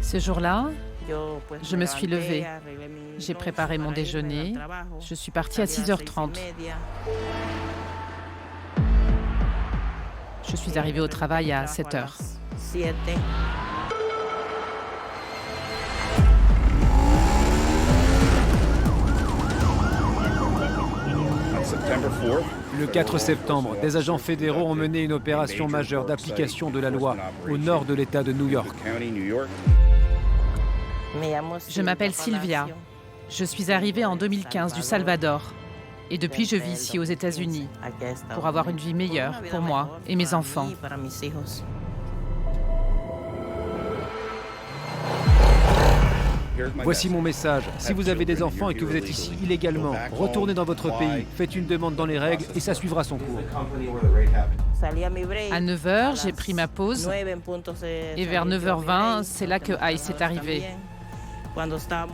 Ce jour-là, je me suis levée. J'ai préparé mon déjeuner. Je suis partie à 6h30. Je suis arrivée au travail à 7h. Le 4 septembre, des agents fédéraux ont mené une opération majeure d'application de la loi au nord de l'État de New York. Je m'appelle Sylvia. Je suis arrivée en 2015 du Salvador. Et depuis, je vis ici aux États-Unis pour avoir une vie meilleure pour moi et mes enfants. Voici mon message. Si vous avez des enfants et que vous êtes ici illégalement, retournez dans votre pays, faites une demande dans les règles et ça suivra son cours. À 9h, j'ai pris ma pause. Et vers 9h20, c'est là que ICE est arrivé.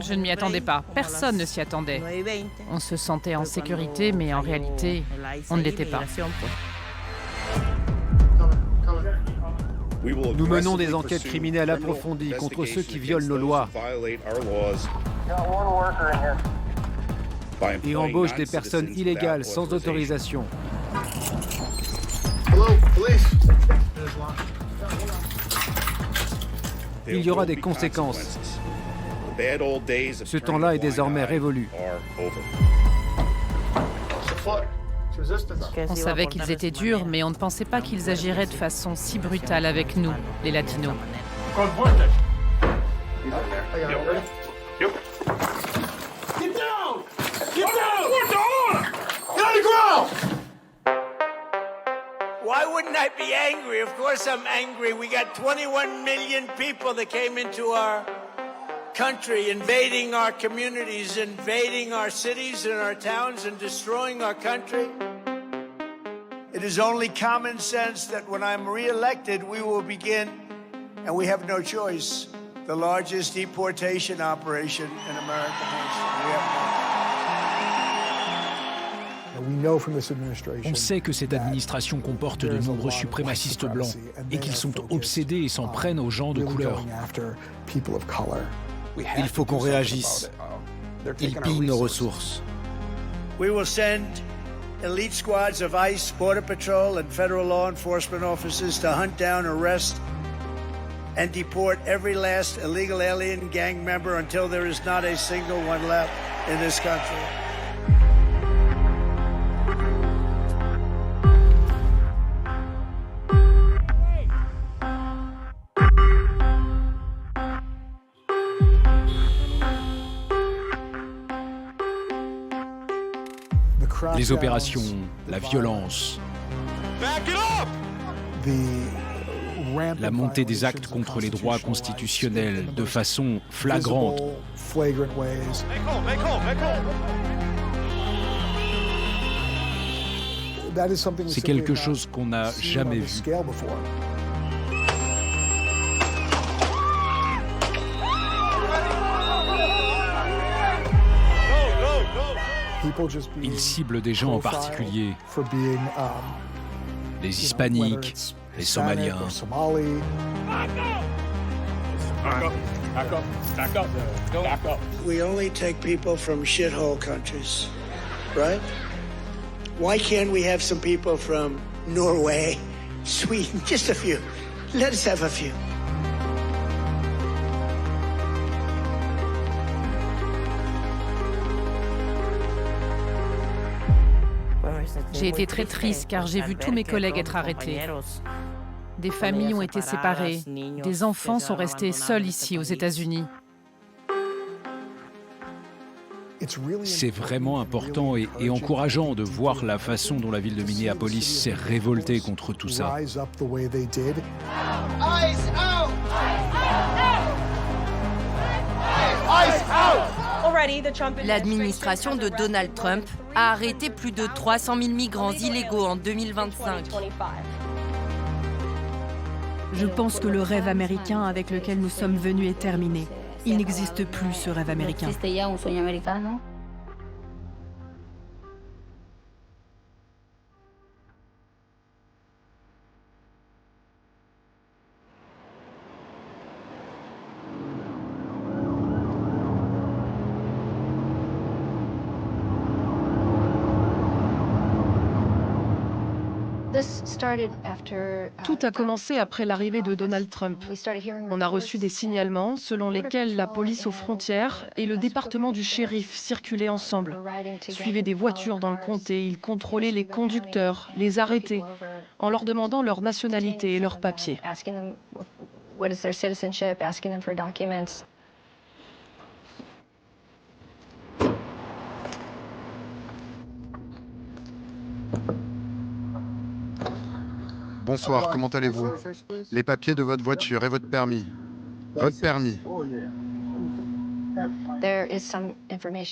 Je ne m'y attendais pas. Personne ne s'y attendait. On se sentait en sécurité, mais en réalité, on ne l'était pas. Nous menons des enquêtes criminelles approfondies contre ceux qui violent nos lois et embauchent des personnes illégales sans autorisation. Il y aura des conséquences. Ce temps-là est désormais révolu. On savait qu'ils étaient durs, mais on ne pensait pas qu'ils agiraient de façon si brutale avec nous, les Latinos. Why wouldn't I be angry? Of course I'm angry. We got 21 million people that came into our country, invading our communities, invading our cities and our towns, and destroying our country. It is only common sense that when I'm re-elected, we will begin, and we have no choice, the largest deportation operation in American history. We have no On sait que cette administration comporte de nombreux suprémacistes blancs et qu'ils sont obsédés et s'en prennent aux gens de couleur. Il faut qu'on réagisse. Ils pillent nos ressources. We will send elite squads of ICE, Border Patrol, and federal law enforcement officers to hunt down, arrest, and deport every last illegal alien gang member until there is not a single one left in this country. Les opérations, la violence, la montée des actes contre les droits constitutionnels de façon flagrante. C'est quelque chose qu'on n'a jamais vu. Ils ciblent des gens en particulier, les hispaniques, les somaliens. We only take people from shithole countries, right? Why can't we have some people from Norway, Sweden, just a few? Let us have a few. J'ai été très triste car j'ai vu tous mes collègues être arrêtés. Des familles ont été séparées. Des enfants sont restés seuls ici aux États-Unis. C'est vraiment important et encourageant de voir la façon dont la ville de Minneapolis s'est révoltée contre tout ça. L'administration de Donald Trump a arrêté plus de 300 000 migrants illégaux en 2025. Je pense que le rêve américain avec lequel nous sommes venus est terminé. Il n'existe plus ce rêve américain. Tout a commencé après l'arrivée de Donald Trump. On a reçu des signalements selon lesquels la police aux frontières et le département du shérif circulaient ensemble, suivaient des voitures dans le comté, ils contrôlaient les conducteurs, les arrêtaient, en leur demandant leur nationalité et leurs papiers. Bonsoir, comment allez-vous? Les papiers de votre voiture et votre permis. Votre permis.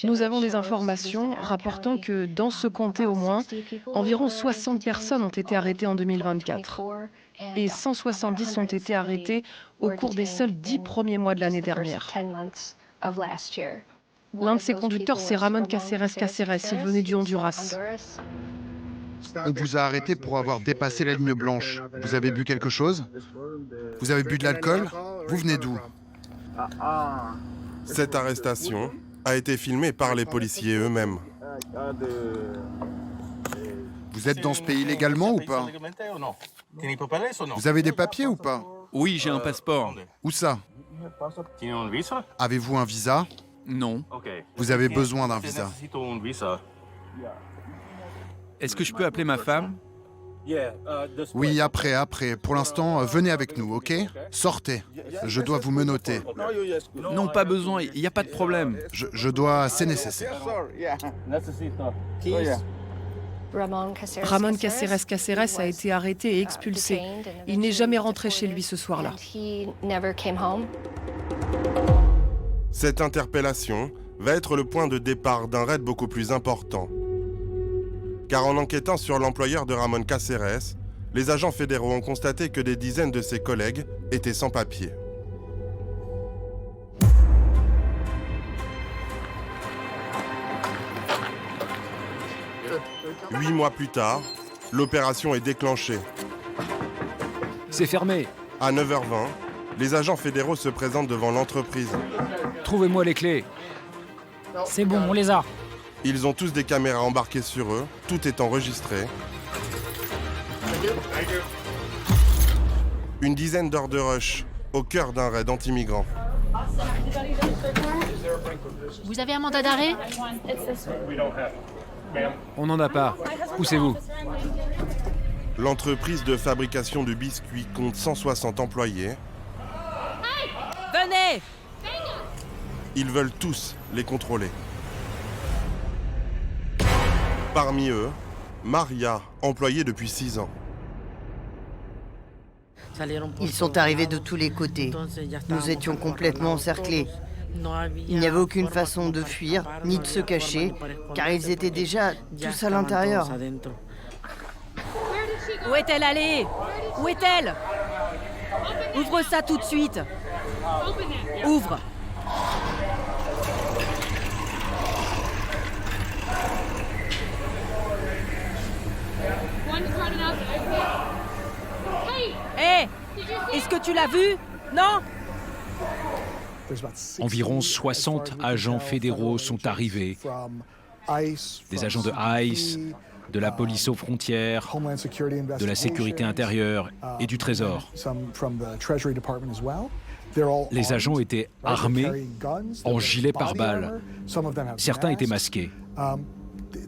Nous avons des informations rapportant que dans ce comté au moins, environ 60 personnes ont été arrêtées en 2024 et 170 ont été arrêtées au cours des seuls 10 premiers mois de l'année dernière. L'un de ces conducteurs, c'est Ramon Cáceres Cáceres, il venait du Honduras. On vous a arrêté pour avoir dépassé la ligne blanche. Vous avez bu quelque chose? Vous avez bu de l'alcool? Vous venez d'où? Cette arrestation a été filmée par les policiers eux-mêmes. Vous êtes dans ce pays légalement ou pas? Vous avez des papiers ou pas? Oui, j'ai un passeport. Où ça? Avez-vous un visa? Non. Vous avez besoin d'un visa. Est-ce que je peux appeler ma femme? Oui, après. Pour l'instant, venez avec nous, ok? Sortez. Je dois vous menotter. Non, pas besoin, il n'y a pas de problème. Je dois... C'est nécessaire. Ramon Cáceres Cáceres a été arrêté et expulsé. Il n'est jamais rentré chez lui ce soir-là. Cette interpellation va être le point de départ d'un raid beaucoup plus important. Car en enquêtant sur l'employeur de Ramon Cáceres, les agents fédéraux ont constaté que des dizaines de ses collègues étaient sans papier. Huit mois plus tard, l'opération est déclenchée. C'est fermé. À 9h20, les agents fédéraux se présentent devant l'entreprise. Trouvez-moi les clés. C'est bon, on les a. Ils ont tous des caméras embarquées sur eux, tout est enregistré. Une dizaine d'heures de rush, au cœur d'un raid anti-migrants. Vous avez un mandat d'arrêt? On n'en a pas. Poussez-vous. L'entreprise de fabrication de biscuits compte 160 employés. Venez! Ils veulent tous les contrôler. Parmi eux, Maria, employée depuis 6 ans. Ils sont arrivés de tous les côtés. Nous étions complètement encerclés. Il n'y avait aucune façon de fuir, ni de se cacher, car ils étaient déjà tous à l'intérieur. Où est-elle allée? Où est-elle? Ouvre ça tout de suite. Ouvre. Hé! Est-ce que tu l'as vu? Non? Environ 60 agents fédéraux sont arrivés. Des agents de ICE, de la police aux frontières, de la sécurité intérieure et du Trésor. Les agents étaient armés, en gilet pare-balles. Certains étaient masqués.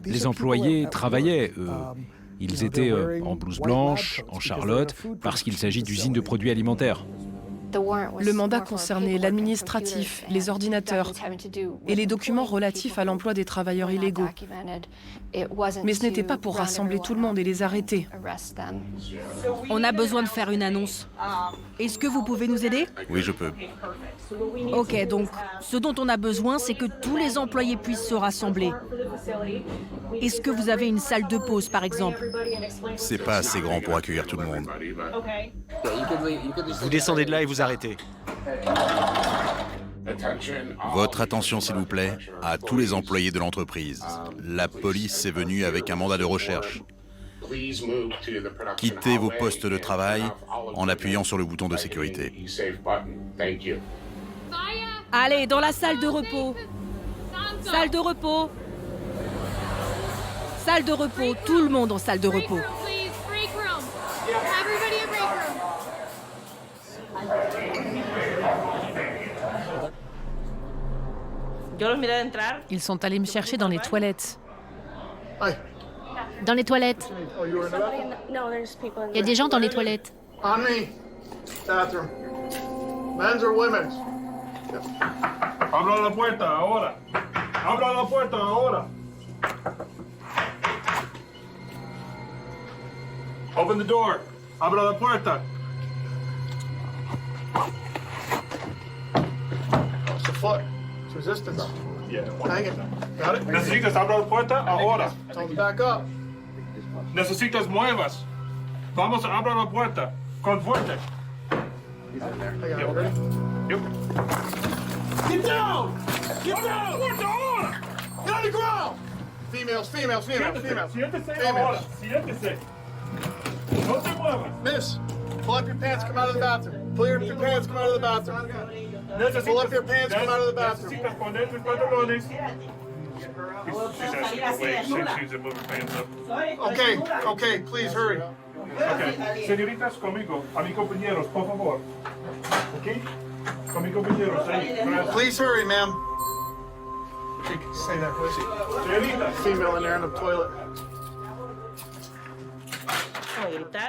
Les employés travaillaient, eux. Ils étaient en blouse blanche, en charlotte, parce qu'il s'agit d'usines de produits alimentaires. Le mandat concernait l'administratif, les ordinateurs et les documents relatifs à l'emploi des travailleurs illégaux. Mais ce n'était pas pour rassembler tout le monde et les arrêter. On a besoin de faire une annonce. Est-ce que vous pouvez nous aider? Oui, je peux. Ok, donc ce dont on a besoin, c'est que tous les employés puissent se rassembler. Est-ce que vous avez une salle de pause, par exemple? C'est pas assez grand pour accueillir tout le monde. Vous descendez de là et vous arrêtez. Votre attention, s'il vous plaît, à tous les employés de l'entreprise. La police est venue avec un mandat de recherche. Quittez vos postes de travail en appuyant sur le bouton de sécurité. Allez, dans la salle de repos. Salle de repos. Salle de repos, tout le monde en salle de repos. Ils sont allés me chercher dans les toilettes. Dans les toilettes. Il y a des gens dans les toilettes. Abra la puerta ahora. Abra la puerta ahora. Open the door. Abra la puerta. It's the foot. It's resistance. Yeah. Hang it. Got it? Necesitas abrir la puerta ahora. Tell them to back up. Necesitas muevas. Vamos a abrir la puerta. Con fuerte. I got it. Ready? Yep. Get down! Get down! Get on the ground! Females. Siéntese ahora. Siéntese. No te muevas. Miss, pull up your pants, come out of the bathroom. Pull up your pants, come out of the bathroom. Pull up your pants, come out of the bathroom. Necesitas poner tus pantalones. She's asking to wait since she's moving pants up. Okay, please hurry. Okay, señoritas, conmigo, a mis compañeros, por favor. Okay? Con mis compañeros, ahí. Please hurry, ma'am. Say that, please. Señorita. Female in there in the toilet.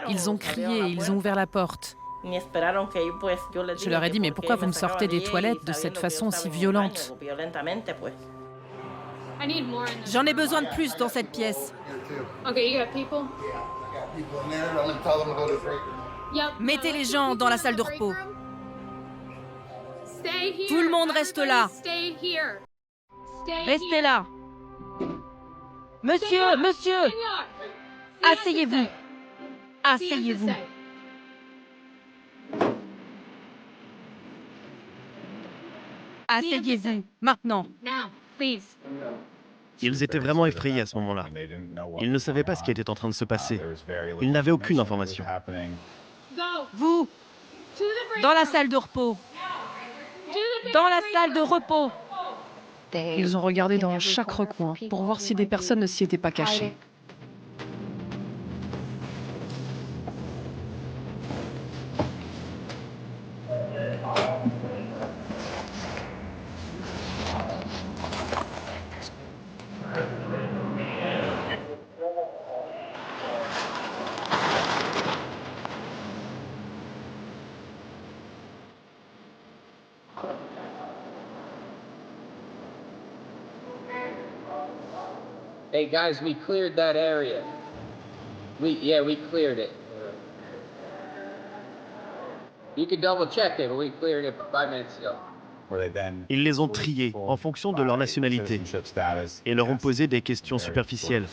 Ils ont crié, ils ont ouvert la porte. Je leur ai dit, mais pourquoi vous me sortez des toilettes de cette façon si violente? J'en ai besoin de plus dans cette pièce. Mettez les gens dans la salle de repos. Tout le monde reste là. Restez là. Monsieur, asseyez-vous. Asseyez-vous. Asseyez-vous, maintenant. Ils étaient vraiment effrayés à ce moment-là. Ils ne savaient pas ce qui était en train de se passer. Ils n'avaient aucune information. Vous, dans la salle de repos. Dans la salle de repos. Ils ont regardé dans chaque recoin pour voir si des personnes ne s'y étaient pas cachées. Hey guys, we cleared that area. We cleared it. You can double check it, but we cleared it 5 minutes ago. Ils les ont triés en fonction de leur nationalité et leur ont posé des questions superficielles.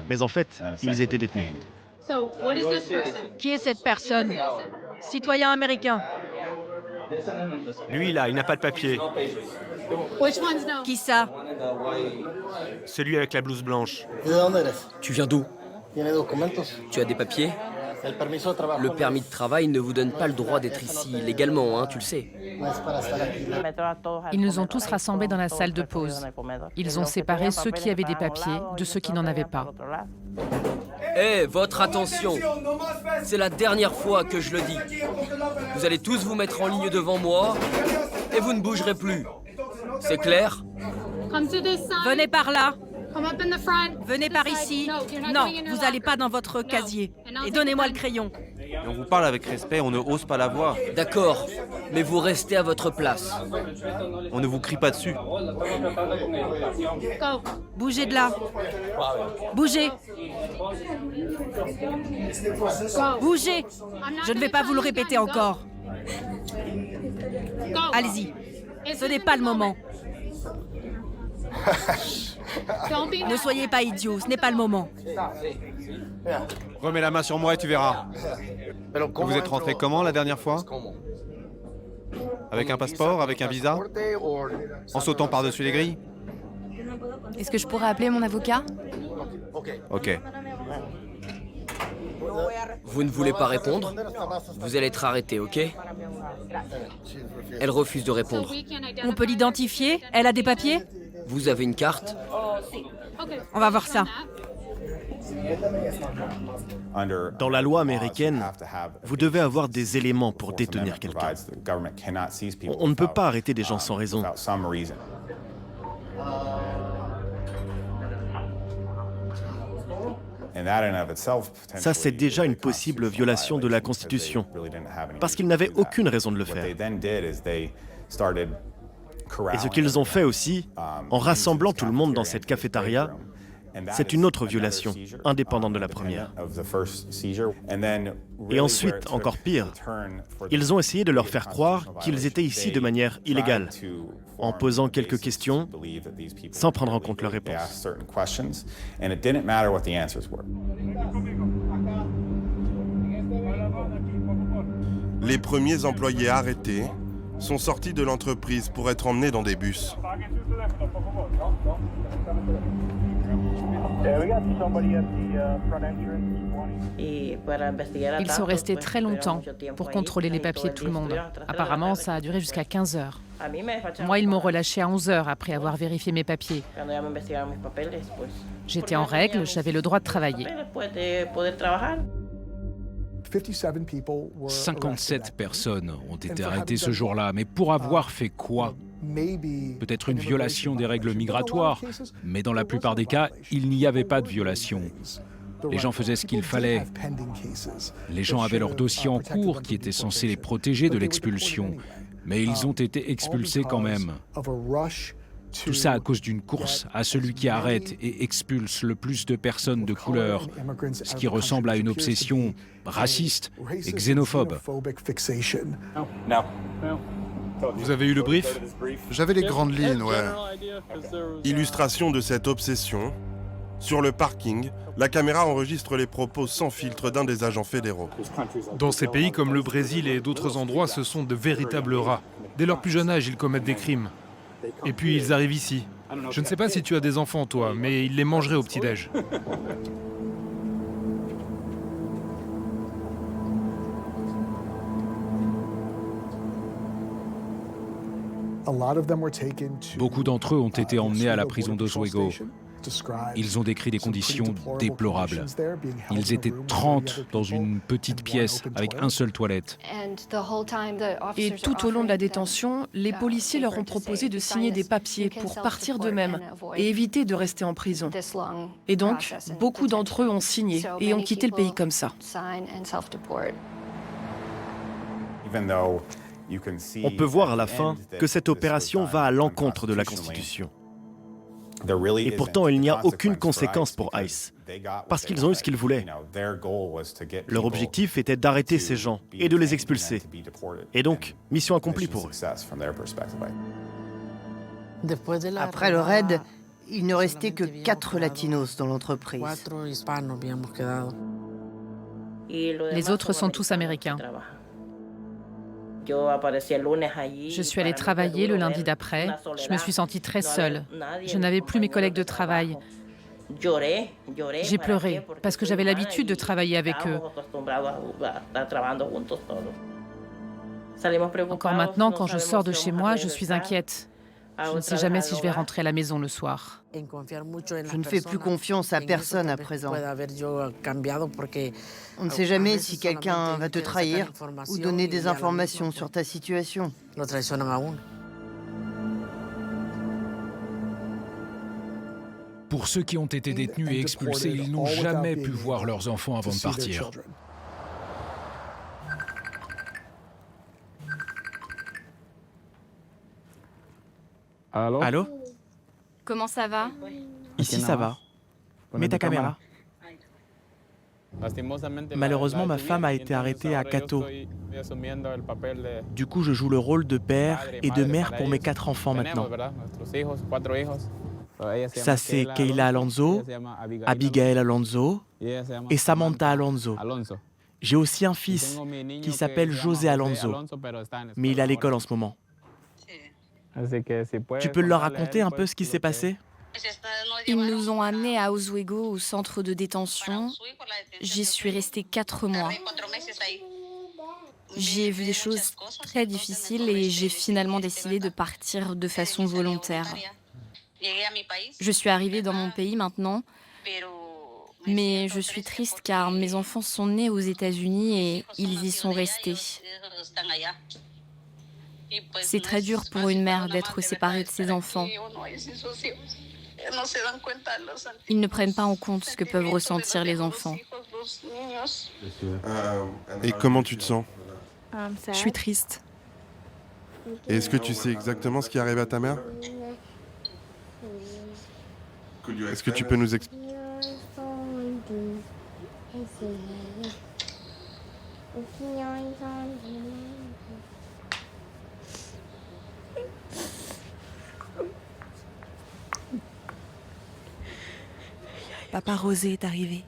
Mais en fait, ils étaient détenus. Qui est cette personne? Citoyen américain. Lui là, il n'a pas de papier. Qui ça? Celui avec la blouse blanche. Tu viens d'où? Tu as des papiers? Le permis de travail ne vous donne pas le droit d'être ici légalement, hein, tu le sais. Ils nous ont tous rassemblés dans la salle de pause. Ils ont séparé ceux qui avaient des papiers de ceux qui n'en avaient pas. Hé, votre attention! C'est la dernière fois que je le dis. Vous allez tous vous mettre en ligne devant moi et vous ne bougerez plus. C'est clair? Venez par là. Venez par ici. Non, vous n'allez pas dans votre casier. Et donnez-moi le crayon. Et on vous parle avec respect, on ne ose pas la voir. D'accord, mais vous restez à votre place. On ne vous crie pas dessus. Bougez de là. Bougez. Bougez. Je ne vais pas vous le répéter encore. Allez-y. Ce n'est pas le moment. Ne soyez pas idiots, ce n'est pas le moment. Remets la main sur moi et tu verras. Vous êtes rentré comment la dernière fois? Avec un passeport, avec un visa? En sautant par-dessus les grilles? Est-ce que je pourrais appeler mon avocat? Ok. Vous ne voulez pas répondre? Vous allez être arrêté, ok? Elle refuse de répondre. On peut l'identifier? Elle a des papiers? Vous avez une carte? On va voir ça. Dans la loi américaine, vous devez avoir des éléments pour détenir quelqu'un. On ne peut pas arrêter des gens sans raison. Ça, c'est déjà une possible violation de la Constitution, parce qu'ils n'avaient aucune raison de le faire. Et ce qu'ils ont fait aussi, en rassemblant tout le monde dans cette cafétéria, c'est une autre violation, indépendante de la première. Et ensuite, encore pire, ils ont essayé de leur faire croire qu'ils étaient ici de manière illégale, en posant quelques questions, sans prendre en compte leurs réponses. Les premiers employés arrêtés sont sortis de l'entreprise pour être emmenés dans des bus. Ils sont restés très longtemps pour contrôler les papiers de tout le monde. Apparemment, ça a duré jusqu'à 15 heures. Moi, ils m'ont relâché à 11 heures après avoir vérifié mes papiers. J'étais en règle, j'avais le droit de travailler. 57 personnes ont été arrêtées ce jour-là, mais pour avoir fait quoi? Peut-être une violation des règles migratoires, mais dans la plupart des cas, il n'y avait pas de violation. Les gens faisaient ce qu'il fallait. Les gens avaient leur dossier en cours qui était censé les protéger de l'expulsion, mais ils ont été expulsés quand même. Tout ça à cause d'une course à celui qui arrête et expulse le plus de personnes de couleur, ce qui ressemble à une obsession raciste et xénophobe. Vous avez eu le brief? J'avais les grandes lignes, ouais. Illustration de cette obsession, sur le parking, la caméra enregistre les propos sans filtre d'un des agents fédéraux. Dans ces pays comme le Brésil et d'autres endroits, ce sont de véritables rats. Dès leur plus jeune âge, ils commettent des crimes. Et puis ils arrivent ici. Je ne sais pas si tu as des enfants, toi, mais ils les mangeraient au petit-déj. Beaucoup d'entre eux ont été emmenés à la prison d'Oswego. Ils ont décrit des conditions déplorables. Ils étaient 30 dans une petite pièce avec un seul toilette. Et tout au long de la détention, les policiers leur ont proposé de signer des papiers pour partir d'eux-mêmes et éviter de rester en prison. Et donc, beaucoup d'entre eux ont signé et ont quitté le pays comme ça. On peut voir à la fin que cette opération va à l'encontre de la Constitution. Et pourtant, il n'y a aucune conséquence pour ICE, parce qu'ils ont eu ce qu'ils voulaient. Leur objectif était d'arrêter ces gens et de les expulser. Et donc, mission accomplie pour eux. Après le raid, il ne restait que 4 latinos dans l'entreprise. Les autres sont tous américains. Je suis allée travailler le lundi d'après. Je me suis sentie très seule. Je n'avais plus mes collègues de travail. J'ai pleuré parce que j'avais l'habitude de travailler avec eux. Encore maintenant, quand je sors de chez moi, je suis inquiète. Je ne sais jamais si je vais rentrer à la maison le soir. Je ne fais plus confiance à personne à présent. On ne sait jamais si quelqu'un va te trahir ou donner des informations sur ta situation. Pour ceux qui ont été détenus et expulsés, ils n'ont jamais pu voir leurs enfants avant de partir. Allô? Comment ça va? Ici, ça va. Mets ta caméra. Malheureusement, ma femme a été arrêtée à Cato. Du coup, je joue le rôle de père et de mère pour mes 4 enfants maintenant. Ça, c'est Kayla Alonso, Abigail Alonso et Samantha Alonso. J'ai aussi un fils qui s'appelle José Alonso, mais il est à l'école en ce moment. Tu peux leur raconter un peu ce qui s'est passé? Ils nous ont amenés à Oswego, au centre de détention. J'y suis restée 4 mois. J'ai vu des choses très difficiles et j'ai finalement décidé de partir de façon volontaire. Je suis arrivée dans mon pays maintenant, mais je suis triste car mes enfants sont nés aux États-Unis et ils y sont restés. C'est très dur pour une mère d'être séparée de ses enfants. Ils ne prennent pas en compte ce que peuvent ressentir les enfants. Et comment tu te sens? Je suis triste. Et est-ce que tu sais exactement ce qui arrive à ta mère? Est-ce que tu peux nous expliquer? Papa Rosé est arrivé.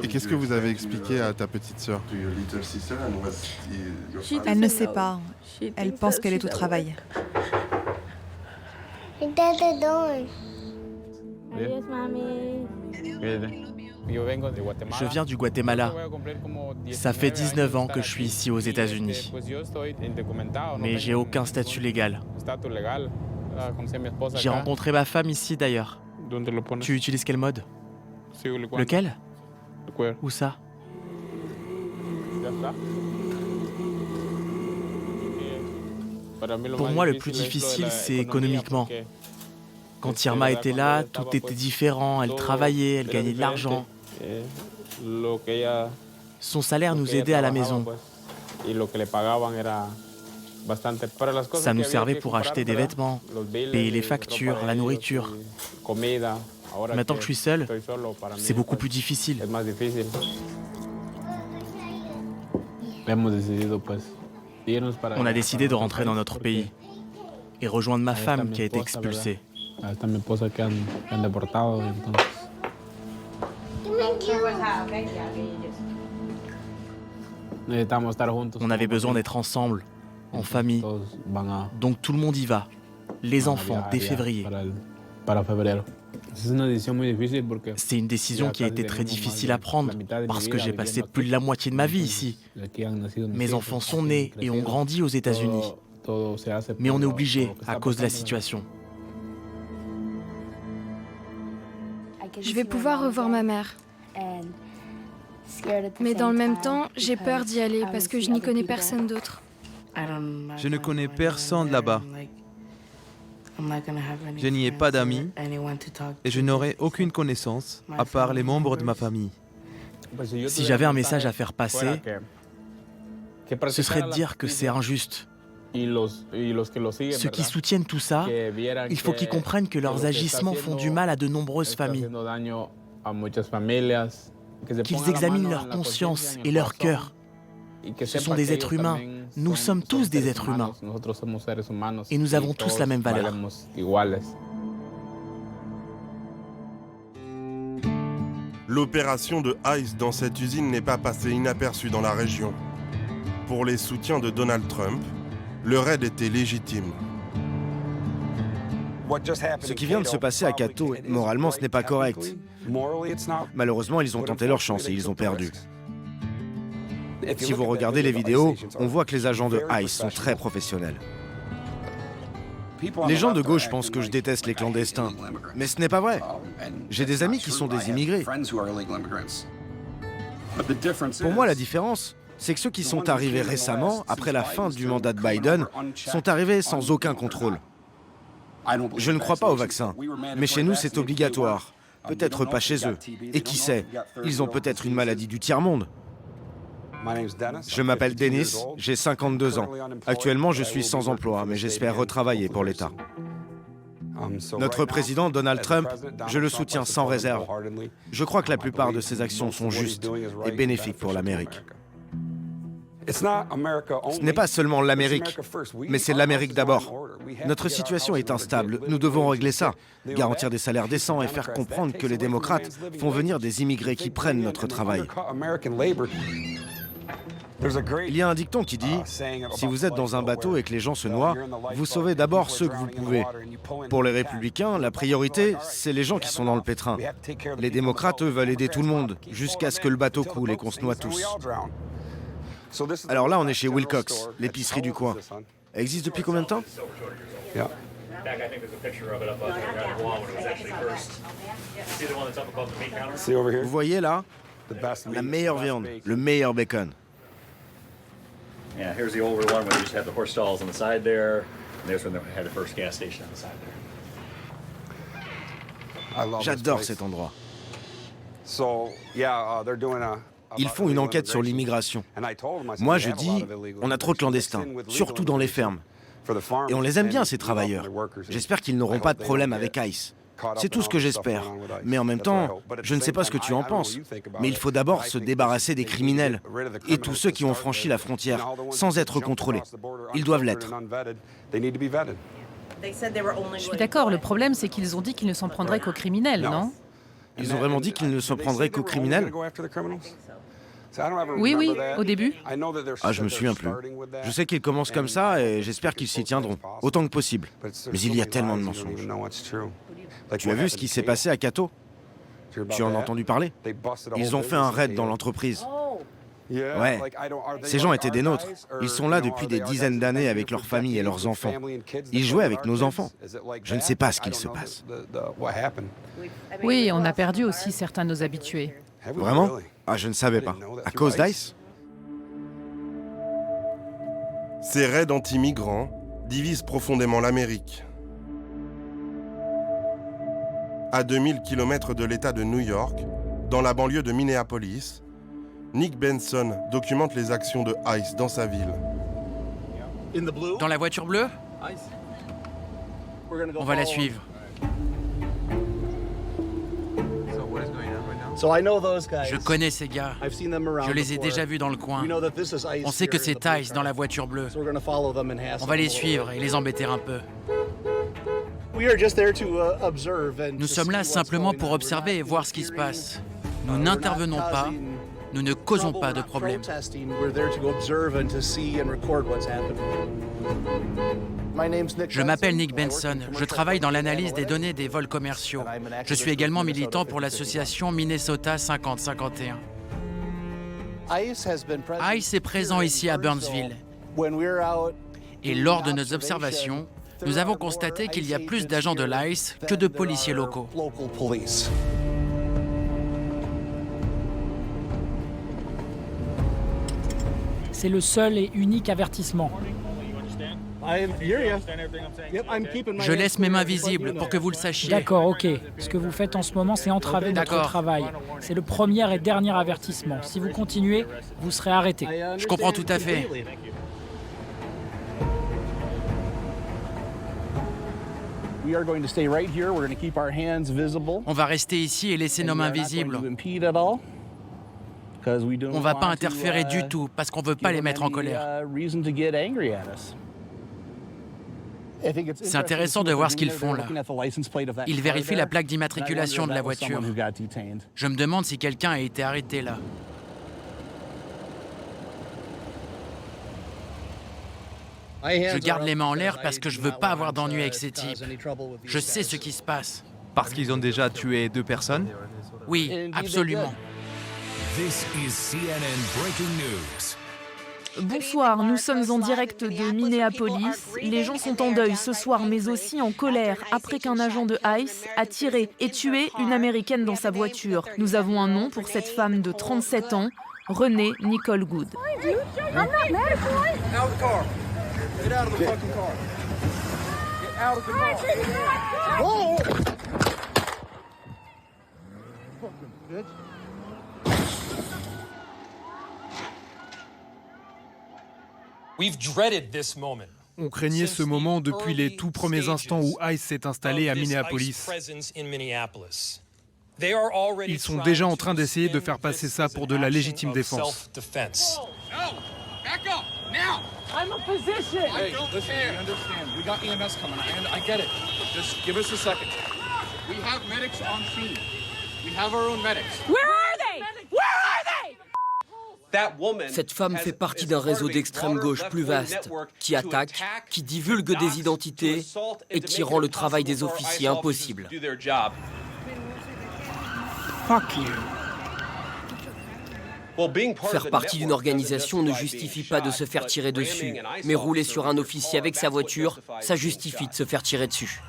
Et qu'est-ce que vous avez expliqué à ta petite sœur? Elle ne sait pas. Elle pense qu'elle est au travail. Je viens du Guatemala. Ça fait 19 ans que je suis ici aux États-Unis. Mais j'ai aucun statut légal. J'ai rencontré ma femme ici d'ailleurs. Tu utilises quel mode? Lequel? Où ça? Pour moi, le plus difficile, c'est économiquement. Quand Irma était là, tout était différent. Elle travaillait, elle gagnait de l'argent. Son salaire nous aidait à la maison. Ça nous servait pour acheter des vêtements, payer les factures, la nourriture. Maintenant que je suis seul, c'est beaucoup plus difficile. On a décidé de rentrer dans notre pays et rejoindre ma femme qui a été expulsée. On avait besoin d'être ensemble, en famille. Donc tout le monde y va. Les enfants, dès février. C'est une décision qui a été très difficile à prendre parce que j'ai passé plus de la moitié de ma vie ici. Mes enfants sont nés et ont grandi aux États-Unis. Mais on est obligé à cause de la situation. Je vais pouvoir revoir ma mère. Mais dans le même temps, j'ai peur d'y aller parce que je n'y connais personne d'autre. Je ne connais personne là-bas. Je n'y ai pas d'amis et je n'aurai aucune connaissance à part les membres de ma famille. Si j'avais un message à faire passer, ce serait de dire que c'est injuste. Ceux qui soutiennent tout ça, il faut qu'ils comprennent que leurs agissements font du mal à de nombreuses familles. Qu'ils examinent leur conscience et leur cœur. Ce sont des êtres humains. Nous sommes tous des êtres humains. Et nous avons tous la même valeur. L'opération de ICE dans cette usine n'est pas passée inaperçue dans la région. Pour les soutiens de Donald Trump, le raid était légitime. Ce qui vient de se passer à Cato, moralement, ce n'est pas correct. Malheureusement, ils ont tenté leur chance et ils ont perdu. Si vous regardez les vidéos, on voit que les agents de ICE sont très professionnels. Les gens de gauche pensent que je déteste les clandestins, mais ce n'est pas vrai. J'ai des amis qui sont des immigrés. Pour moi, la différence, c'est que ceux qui sont arrivés récemment, après la fin du mandat de Biden, sont arrivés sans aucun contrôle. Je ne crois pas au vaccin, mais chez nous, c'est obligatoire. Peut-être pas chez eux. Et qui sait, ils ont peut-être une maladie du tiers-monde. Je m'appelle Dennis, j'ai 52 ans. Actuellement, je suis sans emploi, mais j'espère retravailler pour l'État. Notre président, Donald Trump, je le soutiens sans réserve. Je crois que la plupart de ses actions sont justes et bénéfiques pour l'Amérique. Ce n'est pas seulement l'Amérique, mais c'est l'Amérique d'abord. Notre situation est instable, nous devons régler ça, garantir des salaires décents et faire comprendre que les démocrates font venir des immigrés qui prennent notre travail. Il y a un dicton qui dit « Si vous êtes dans un bateau et que les gens se noient, vous sauvez d'abord ceux que vous pouvez. » Pour les républicains, la priorité, c'est les gens qui sont dans le pétrin. Les démocrates, eux, veulent aider tout le monde, jusqu'à ce que le bateau coule et qu'on se noie tous. Alors là, on est chez Wilcox, l'épicerie du coin. Elle existe depuis combien de temps? Vous voyez là, la meilleure viande, le meilleur bacon. Yeah, here's the older one where they used to have the horse stalls on the side there. And there's when they had the first gas station on the side there. J'adore cet endroit. Ils font une enquête sur l'immigration. Moi, je dis, on a trop de clandestins, surtout dans les fermes. Et on les aime bien, ces travailleurs. J'espère qu'ils n'auront pas de problème avec ICE. C'est tout ce que j'espère. Mais en même temps, je ne sais pas ce que tu en penses. Mais il faut d'abord se débarrasser des criminels et tous ceux qui ont franchi la frontière sans être contrôlés. Ils doivent l'être. Je suis d'accord, le problème c'est qu'ils ont dit qu'ils ne s'en prendraient qu'aux criminels, non? Ils ont vraiment dit qu'ils ne s'en prendraient qu'aux criminels? Oui, au début. Ah, je me souviens plus. Je sais qu'ils commencent comme ça et j'espère qu'ils s'y tiendront, autant que possible. Mais il y a tellement de mensonges. Tu as vu ce qui s'est passé à Cato? Tu en as entendu parler? Ils ont fait un raid dans l'entreprise. Ouais, ces gens étaient des nôtres. Ils sont là depuis des dizaines d'années avec leurs familles et leurs enfants. Ils jouaient avec nos enfants. Je ne sais pas ce qu'il se passe. Oui, on a perdu aussi certains de nos habitués. Vraiment? Ah, je ne savais pas. À cause d'ICE? Ces raids anti-migrants divisent profondément l'Amérique. À 2000 km de l'État de New York, dans la banlieue de Minneapolis, Nick Benson documente les actions de ICE dans sa ville. Dans la voiture bleue? On va la suivre. Je connais ces gars. Je les ai déjà vus dans le coin. On sait que c'est ICE dans la voiture bleue. On va les suivre et les embêter un peu. Nous sommes là simplement pour observer et voir ce qui se passe. Nous n'intervenons pas. Nous ne causons pas de problème. Je m'appelle Nick Benson. Je travaille dans l'analyse des données des vols commerciaux. Je suis également militant pour l'association Minnesota 5051. ICE est présent ici à Burnsville. Et lors de nos observations, nous avons constaté qu'il y a plus d'agents de l'ICE que de policiers locaux. C'est le seul et unique avertissement. Je laisse mes mains visibles pour que vous le sachiez. D'accord, ok. Ce que vous faites en ce moment, c'est entraver notre travail. C'est le premier et dernier avertissement. Si vous continuez, vous serez arrêté. Je comprends tout à fait. On va rester ici et laisser nos mains visibles. On ne va pas interférer du tout parce qu'on ne veut pas les mettre en colère. C'est intéressant de voir ce qu'ils font là. Ils vérifient la plaque d'immatriculation de la voiture. Je me demande si quelqu'un a été arrêté là. Je garde les mains en l'air parce que je ne veux pas avoir d'ennui avec ces types. Je sais ce qui se passe. Parce qu'ils ont déjà tué 2 personnes? Oui, absolument. Bonsoir, nous sommes en direct de Minneapolis. Les gens sont en deuil ce soir, mais aussi en colère, après qu'un agent de ICE a tiré et tué une Américaine dans sa voiture. Nous avons un nom pour cette femme de 37 ans, Renée Nicole Good. On craignait ce moment depuis les tout premiers instants où ICE s'est installé à Minneapolis. Ils sont déjà en train d'essayer de faire passer ça pour de la légitime défense. I'm a physician. Hey, listen, we understand. We got EMS coming. I get it. Just give us a second. We have medics on scene. We have our own medics. Where are they? Where are they? Cette femme fait partie d'un réseau d'extrême gauche plus vaste, qui attaque, qui divulgue des identités et qui rend le travail des officiers impossible. Fuck you. Faire partie d'une organisation ne justifie pas de se faire tirer dessus, mais rouler sur un officier avec sa voiture, ça justifie de se faire tirer dessus.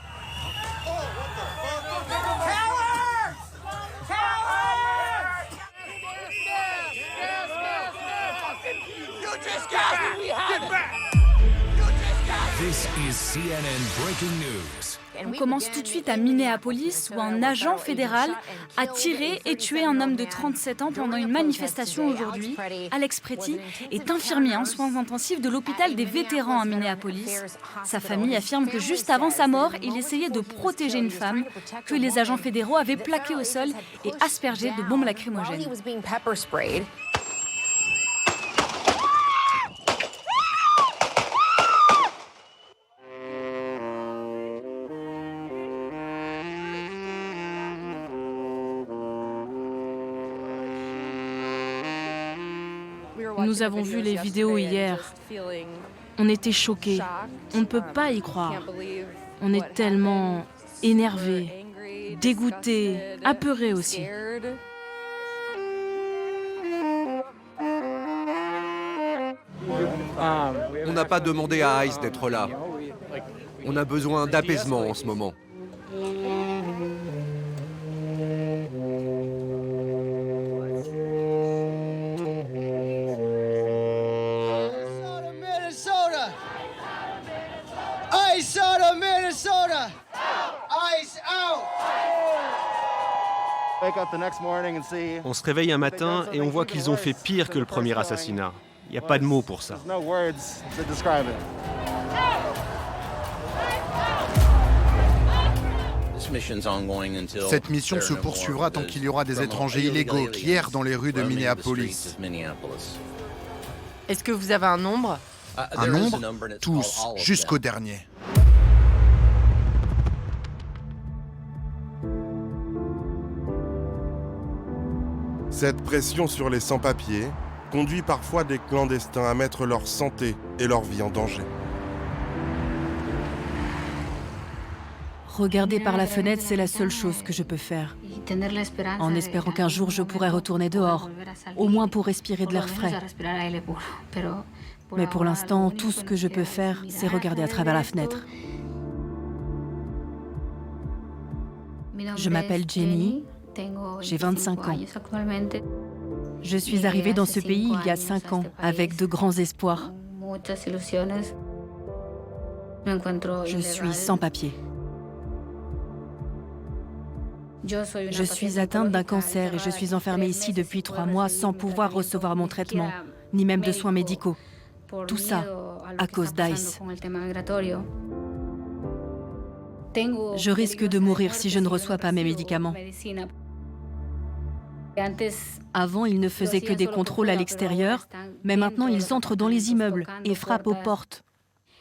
On commence tout de suite à Minneapolis où un agent fédéral a tiré et tué un homme de 37 ans pendant une manifestation aujourd'hui. Alex Pretty est infirmier en soins intensifs de l'hôpital des vétérans à Minneapolis. Sa famille affirme que juste avant sa mort, il essayait de protéger une femme que les agents fédéraux avaient plaquée au sol et aspergée de bombes lacrymogènes. Nous avons vu les vidéos hier. On était choqués. On ne peut pas y croire. On est tellement énervés, dégoûtés, apeurés aussi. On n'a pas demandé à ICE d'être là. On a besoin d'apaisement en ce moment. ICE out of Minnesota! ICE out! On se réveille un matin et on voit qu'ils ont fait pire que le premier assassinat. Il n'y a pas de mots pour ça. Cette mission se poursuivra tant qu'il y aura des étrangers illégaux qui errent dans les rues de Minneapolis. Est-ce que vous avez un nombre? Un nombre? Tous, jusqu'au dernier. Cette pression sur les sans-papiers conduit parfois des clandestins à mettre leur santé et leur vie en danger. Regarder par la fenêtre, c'est la seule chose que je peux faire. En espérant qu'un jour je pourrai retourner dehors, au moins pour respirer de l'air frais. Mais pour l'instant, tout ce que je peux faire, c'est regarder à travers la fenêtre. Je m'appelle Jenny, j'ai 25 ans. Je suis arrivée dans ce pays il y a 5 ans, avec de grands espoirs. Je suis sans papier. Je suis atteinte d'un cancer et je suis enfermée ici depuis 3 mois sans pouvoir recevoir mon traitement, ni même de soins médicaux. Tout ça à cause d'ICE. Je risque de mourir si je ne reçois pas mes médicaments. Avant, ils ne faisaient que des contrôles à l'extérieur, mais maintenant ils entrent dans les immeubles et frappent aux portes.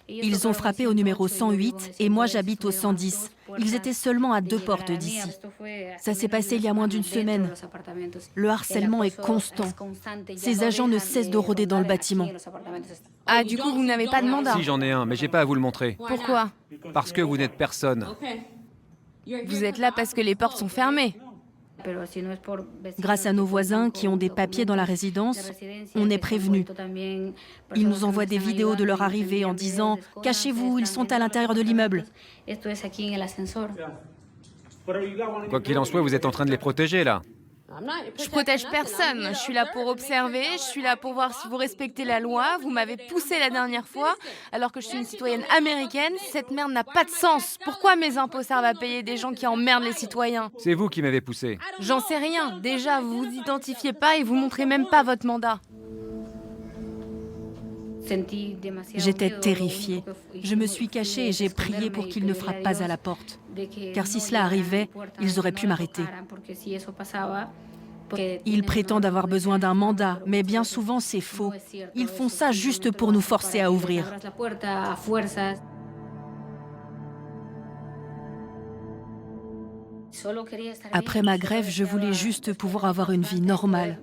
Ils ont frappé au numéro 108 et moi j'habite au 110. Ils étaient seulement à 2 portes d'ici. Ça s'est passé il y a moins d'1 semaine. Le harcèlement est constant. Ces agents ne cessent de rôder dans le bâtiment. Ah, du coup, vous n'avez pas de mandat? Si, j'en ai un, mais j'ai pas à vous le montrer. Pourquoi? Parce que vous n'êtes personne. Vous êtes là parce que les portes sont fermées. Grâce à nos voisins qui ont des papiers dans la résidence, on est prévenus. Ils nous envoient des vidéos de leur arrivée en disant « Cachez-vous, ils sont à l'intérieur de l'immeuble ». Quoi qu'il en soit, vous êtes en train de les protéger, là. Je protège personne. Je suis là pour observer, je suis là pour voir si vous respectez la loi. Vous m'avez poussé la dernière fois, alors que je suis une citoyenne américaine. Cette merde n'a pas de sens. Pourquoi mes impôts servent à payer des gens qui emmerdent les citoyens? C'est vous qui m'avez poussé. J'en sais rien. Déjà, vous vous identifiez pas et vous montrez même pas votre mandat. J'étais terrifiée. Je me suis cachée et j'ai prié pour qu'ils ne frappent pas à la porte. Car si cela arrivait, ils auraient pu m'arrêter. Ils prétendent avoir besoin d'un mandat, mais bien souvent c'est faux. Ils font ça juste pour nous forcer à ouvrir. Après ma grève, je voulais juste pouvoir avoir une vie normale.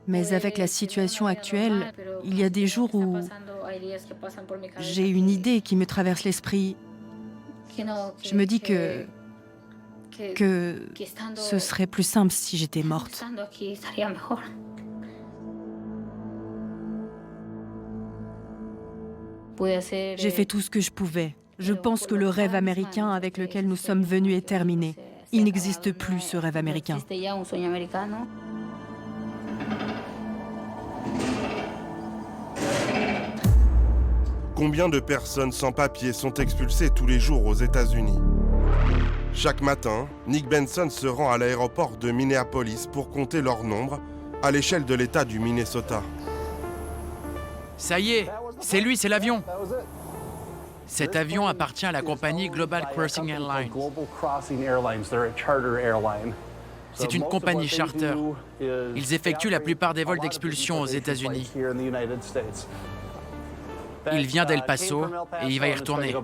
Mais avec la situation actuelle, il y a des jours où j'ai une idée qui me traverse l'esprit. Je me dis que ce serait plus simple si j'étais morte. J'ai fait tout ce que je pouvais. Je pense que le rêve américain avec lequel nous sommes venus est terminé. Il n'existe plus ce rêve américain. Combien de personnes sans papier sont expulsées tous les jours aux États-Unis? Chaque matin, Nick Benson se rend à l'aéroport de Minneapolis pour compter leur nombre à l'échelle de l'État du Minnesota. Ça y est, c'est lui, c'est l'avion. Cet avion appartient à la compagnie Global Crossing Airlines. C'est une compagnie charter. Ils effectuent la plupart des vols d'expulsion aux États-Unis. Il vient d'El Paso et il va y retourner.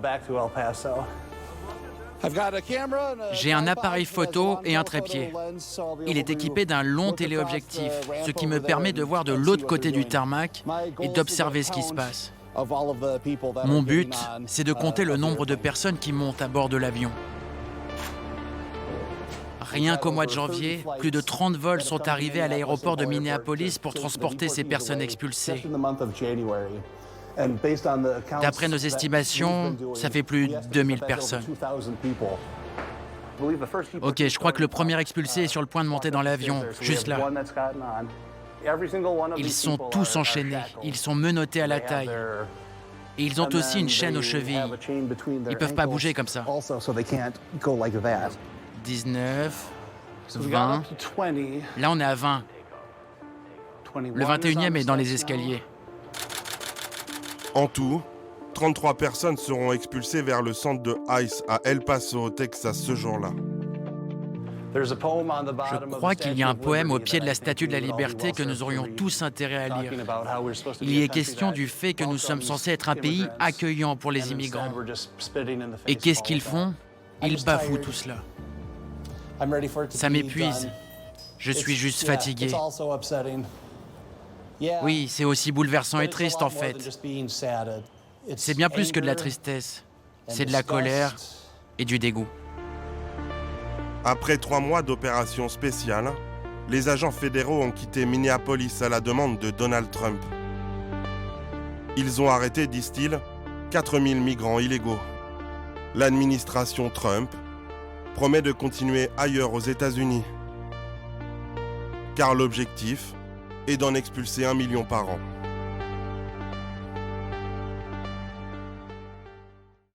J'ai un appareil photo et un trépied. Il est équipé d'un long téléobjectif, ce qui me permet de voir de l'autre côté du tarmac et d'observer ce qui se passe. Mon but, c'est de compter le nombre de personnes qui montent à bord de l'avion. Rien qu'au mois de janvier, plus de 30 vols sont arrivés à l'aéroport de Minneapolis pour transporter ces personnes expulsées. D'après nos estimations, ça fait plus de 2000 personnes. Ok, je crois que le premier expulsé est sur le point de monter dans l'avion, juste là. Ils sont tous enchaînés, ils sont menottés à la taille. Et ils ont aussi une chaîne aux chevilles. Ils ne peuvent pas bouger comme ça. 19, 20... Là, on est à 20. Le 21e est dans les escaliers. En tout, 33 personnes seront expulsées vers le centre de ICE à El Paso, au Texas, ce jour-là. Je crois qu'il y a un poème au pied de la Statue de la Liberté que nous aurions tous intérêt à lire. Il y est question du fait que nous sommes censés être un pays accueillant pour les immigrants. Et qu'est-ce qu'ils font? Ils bafouent tout cela. Ça m'épuise. Je suis juste fatigué. Oui, c'est aussi bouleversant et triste en fait. C'est bien plus que de la tristesse. C'est de la colère et du dégoût. Après 3 mois d'opération spéciale, les agents fédéraux ont quitté Minneapolis à la demande de Donald Trump. Ils ont arrêté, disent-ils, 4000 migrants illégaux. L'administration Trump promet de continuer ailleurs aux États-Unis, car l'objectif est d'en expulser 1 million par an.